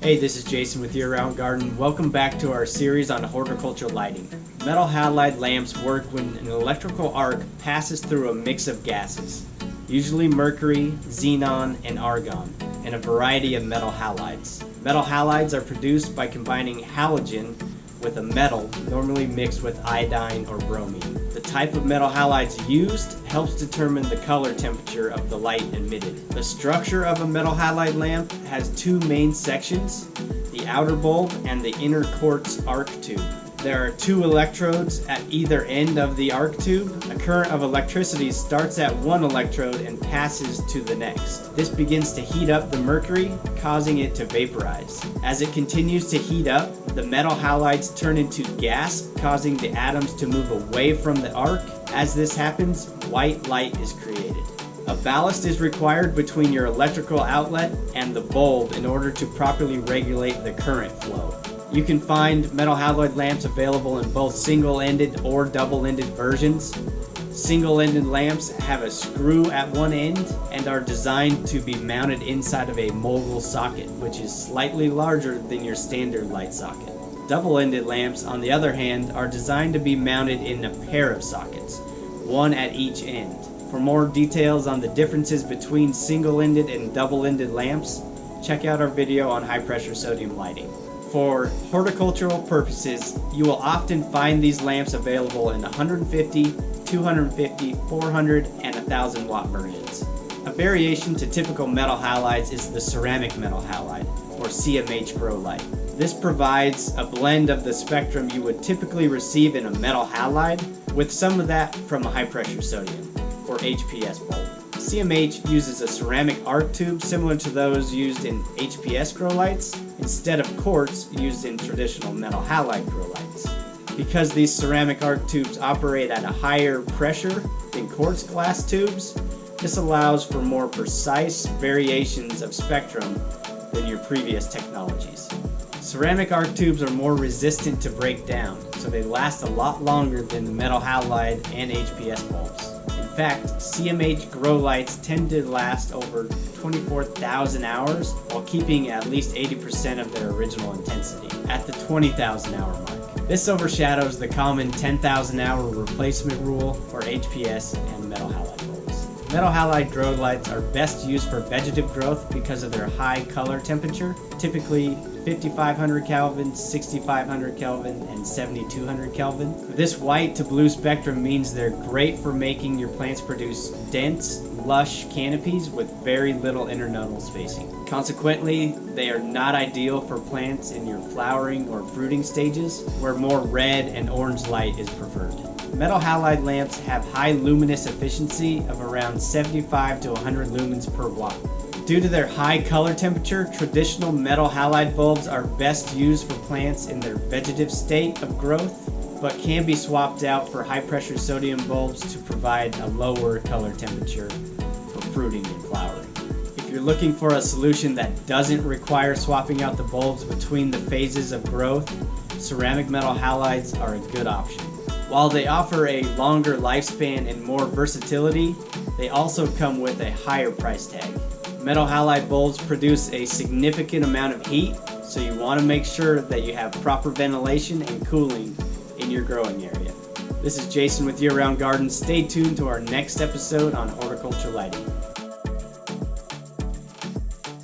Hey, this is Jason with Year Round Garden. Welcome back to our series on horticultural lighting. Metal halide lamps work when an electrical arc passes through a mix of gases, usually mercury, xenon, and argon, and a variety of metal halides. Metal halides are produced by combining halogen with a metal, normally mixed with iodine or bromine. The type of metal halides used helps determine the color temperature of the light emitted. The structure of a metal halide lamp has two main sections, the outer bulb and the inner quartz arc tube. There are two electrodes at either end of the arc tube. A current of electricity starts at one electrode and passes to the next. This begins to heat up the mercury, causing it to vaporize. As it continues to heat up, the metal halides turn into gas, causing the atoms to move away from the arc. As this happens, white light is created. A ballast is required between your electrical outlet and the bulb in order to properly regulate the current flow. You can find metal halide lamps available in both single-ended or double-ended versions. Single-ended lamps have a screw at one end and are designed to be mounted inside of a mogul socket, which is slightly larger than your standard light socket. Double-ended lamps, on the other hand, are designed to be mounted in a pair of sockets, one at each end. For more details on the differences between single-ended and double-ended lamps, check out our video on high-pressure sodium lighting. For horticultural purposes, you will often find these lamps available in 150, 250, 400, and 1000 watt versions. A variation to typical metal halides is the ceramic metal halide, or CMH grow light. This provides a blend of the spectrum you would typically receive in a metal halide, with some of that from a high pressure sodium, or HPS bulb. CMH uses a ceramic arc tube similar to those used in HPS grow lights, instead of quartz used in traditional metal halide grow lights. Because these ceramic arc tubes operate at a higher pressure than quartz glass tubes, this allows for more precise variations of spectrum than your previous technologies. Ceramic arc tubes are more resistant to break down, so they last a lot longer than the metal halide and HPS bulbs. In fact, CMH grow lights tend to last over 24,000 hours while keeping at least 80% of their original intensity at the 20,000 hour mark. This overshadows the common 10,000 hour replacement rule for HPS and metal halide bulbs. Metal halide grow lights are best used for vegetative growth because of their high color temperature, typically 5500 Kelvin, 6500 Kelvin, and 7200 Kelvin. This white to blue spectrum means they're great for making your plants produce dense, lush canopies with very little internodal spacing. Consequently, they are not ideal for plants in your flowering or fruiting stages, where more red and orange light is preferred. Metal halide lamps have high luminous efficiency of around 75 to 100 lumens per watt. Due to their high color temperature, traditional metal halide bulbs are best used for plants in their vegetative state of growth, but can be swapped out for high pressure sodium bulbs to provide a lower color temperature for fruiting and flowering. If you're looking for a solution that doesn't require swapping out the bulbs between the phases of growth, ceramic metal halides are a good option. While they offer a longer lifespan and more versatility, they also come with a higher price tag. Metal halide bulbs produce a significant amount of heat, so you want to make sure that you have proper ventilation and cooling in your growing area. This is Jason with Year Round Garden. Stay tuned to our next episode on horticulture lighting.